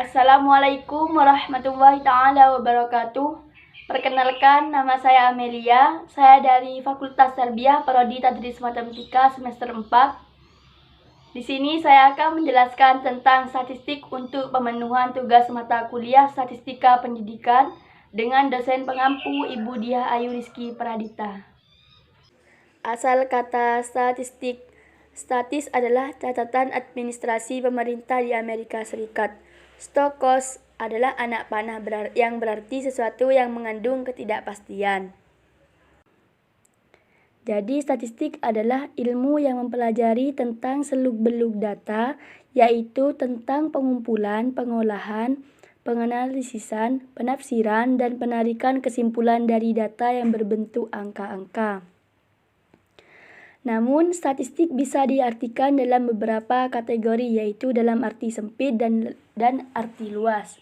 Assalamualaikum warahmatullahi ta'ala wabarakatuh. Perkenalkan, nama saya Amelia. Saya dari Fakultas Tarbiyah Prodi Tadris Matematika semester 4. Di sini saya akan menjelaskan tentang statistik untuk pemenuhan tugas mata kuliah Statistika Pendidikan dengan dosen pengampu Ibu Diah Ayu Rizky Pradita. Asal kata statistik. Statis adalah catatan administrasi pemerintah di Amerika Serikat. Stokos adalah anak panah yang berarti sesuatu yang mengandung ketidakpastian. Jadi statistik adalah ilmu yang mempelajari tentang seluk-beluk data, yaitu tentang pengumpulan, pengolahan, penganalisisan, penafsiran, dan penarikan kesimpulan dari data yang berbentuk angka-angka. Namun, statistik bisa diartikan dalam beberapa kategori, yaitu dalam arti sempit dan arti luas.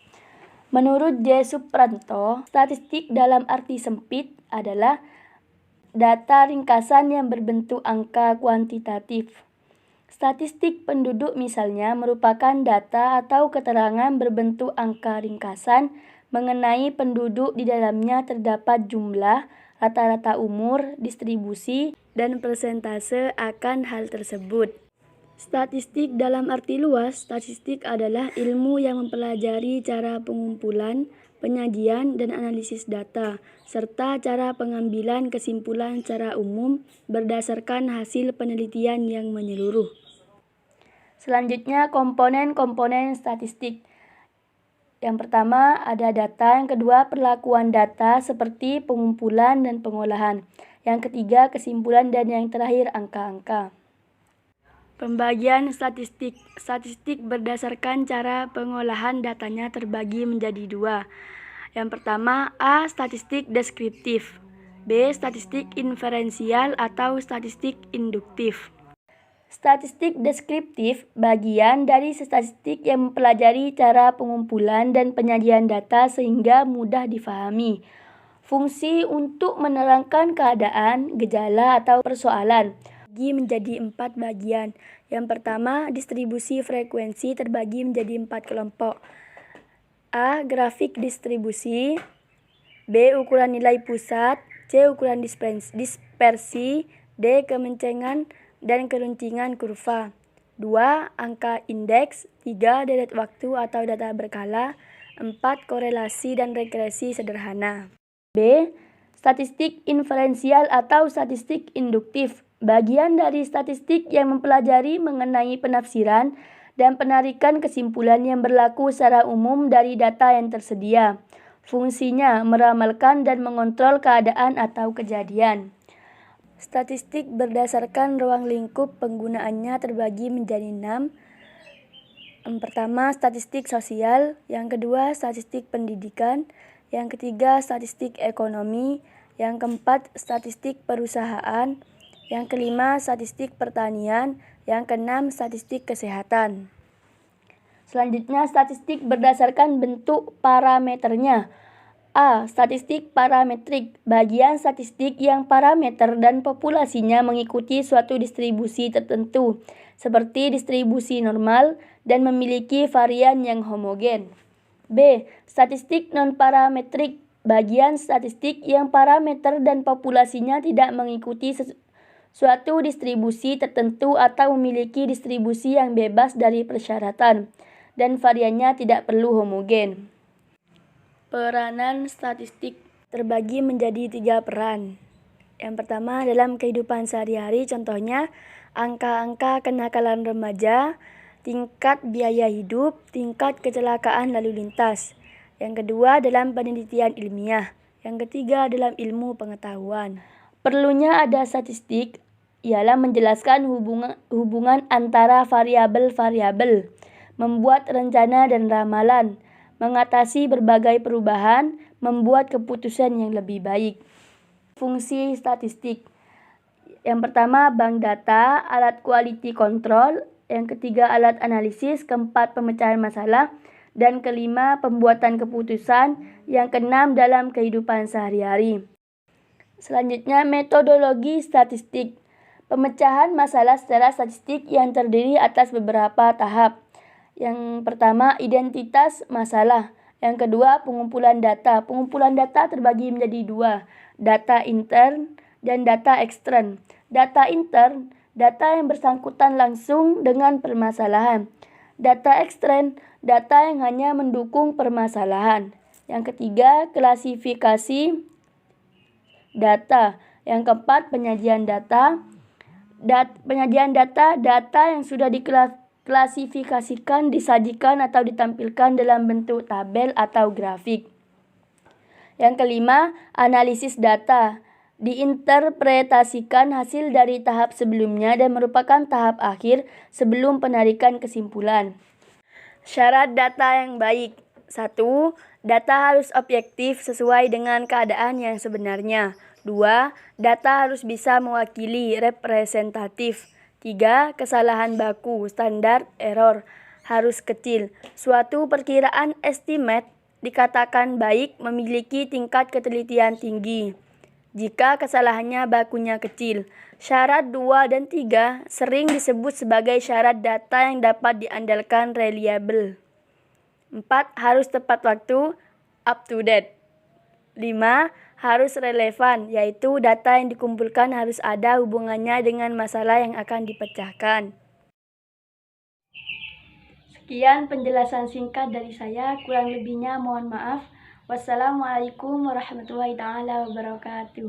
Menurut J. Supranto, statistik dalam arti sempit adalah data ringkasan yang berbentuk angka kuantitatif. Statistik penduduk misalnya merupakan data atau keterangan berbentuk angka ringkasan mengenai penduduk di dalamnya terdapat jumlah, rata-rata umur, distribusi, dan persentase akan hal tersebut. Statistik dalam arti luas, statistik adalah ilmu yang mempelajari cara pengumpulan, penyajian, dan analisis data, serta cara pengambilan kesimpulan secara umum berdasarkan hasil penelitian yang menyeluruh. Selanjutnya, komponen-komponen statistik. Yang pertama ada data, yang kedua perlakuan data seperti pengumpulan dan pengolahan, yang ketiga kesimpulan, dan yang terakhir angka-angka. Pembagian statistik. Statistik berdasarkan cara pengolahan datanya terbagi menjadi dua. Yang pertama A. Statistik deskriptif, B. Statistik inferensial atau statistik induktif. Statistik deskriptif bagian dari statistik yang mempelajari cara pengumpulan dan penyajian data sehingga mudah difahami. Fungsi untuk menerangkan keadaan, gejala, atau persoalan terbagi menjadi 4 bagian. Yang pertama, distribusi frekuensi terbagi menjadi 4 kelompok. A. Grafik distribusi, B. Ukuran nilai pusat, C. Ukuran dispersi, D. Kemencengan dan keruncingan kurva. 2. Angka indeks, 3. Deret waktu atau data berkala, 4. Korelasi dan regresi sederhana. B. Statistik inferensial atau statistik induktif, bagian dari statistik yang mempelajari mengenai penafsiran dan penarikan kesimpulan yang berlaku secara umum dari data yang tersedia. Fungsinya meramalkan dan mengontrol keadaan atau kejadian. Statistik berdasarkan ruang lingkup penggunaannya terbagi menjadi 6. Yang pertama, statistik sosial. Yang kedua, statistik pendidikan. Yang ketiga, statistik ekonomi. Yang keempat, statistik perusahaan. Yang kelima, statistik pertanian. Yang keenam, statistik kesehatan. Selanjutnya, statistik berdasarkan bentuk parameternya. A. Statistik parametrik, bagian statistik yang parameter dan populasinya mengikuti suatu distribusi tertentu, seperti distribusi normal, dan memiliki varian yang homogen. B. Statistik non-parametrik, bagian statistik yang parameter dan populasinya tidak mengikuti suatu distribusi tertentu atau memiliki distribusi yang bebas dari persyaratan, dan variannya tidak perlu homogen. Peranan statistik terbagi menjadi 3 peran. Yang pertama, dalam kehidupan sehari-hari, contohnya angka-angka kenakalan remaja, tingkat biaya hidup, tingkat kecelakaan lalu lintas. Yang kedua, dalam penelitian ilmiah. Yang ketiga, dalam ilmu pengetahuan. Perlunya ada statistik ialah menjelaskan hubungan antara variabel-variabel, membuat rencana dan ramalan, mengatasi berbagai perubahan, membuat keputusan yang lebih baik. Fungsi statistik. Yang pertama, bank data, alat quality control. Yang ketiga, alat analisis. Keempat, pemecahan masalah. Dan kelima, pembuatan keputusan. Yang keenam, dalam kehidupan sehari-hari. Selanjutnya, metodologi statistik. Pemecahan masalah secara statistik yang terdiri atas beberapa tahap. Yang pertama, identitas masalah. Yang kedua, pengumpulan data. Pengumpulan data terbagi menjadi dua, data intern dan data ekstern. Data intern, data yang bersangkutan langsung dengan permasalahan. Data ekstern, data yang hanya mendukung permasalahan. Yang ketiga, klasifikasi data. Yang keempat, penyajian data. Penyajian data yang sudah diklasifikasikan, disajikan atau ditampilkan dalam bentuk tabel atau grafik. Yang kelima, analisis data. Diinterpretasikan hasil dari tahap sebelumnya dan merupakan tahap akhir sebelum penarikan kesimpulan. Syarat data yang baik. 1. Data harus objektif sesuai dengan keadaan yang sebenarnya. 2. Data harus bisa mewakili representatif. 3. Kesalahan baku, standar error, harus kecil. Suatu perkiraan estimate dikatakan baik memiliki tingkat ketelitian tinggi jika kesalahannya bakunya kecil. Syarat 2 dan 3 sering disebut sebagai syarat data yang dapat diandalkan reliable. 4. Harus tepat waktu, up to date. 5. Harus relevan, yaitu data yang dikumpulkan harus ada hubungannya dengan masalah yang akan dipecahkan. Sekian penjelasan singkat dari saya, kurang lebihnya mohon maaf. Wassalamualaikum warahmatullahi wabarakatuh.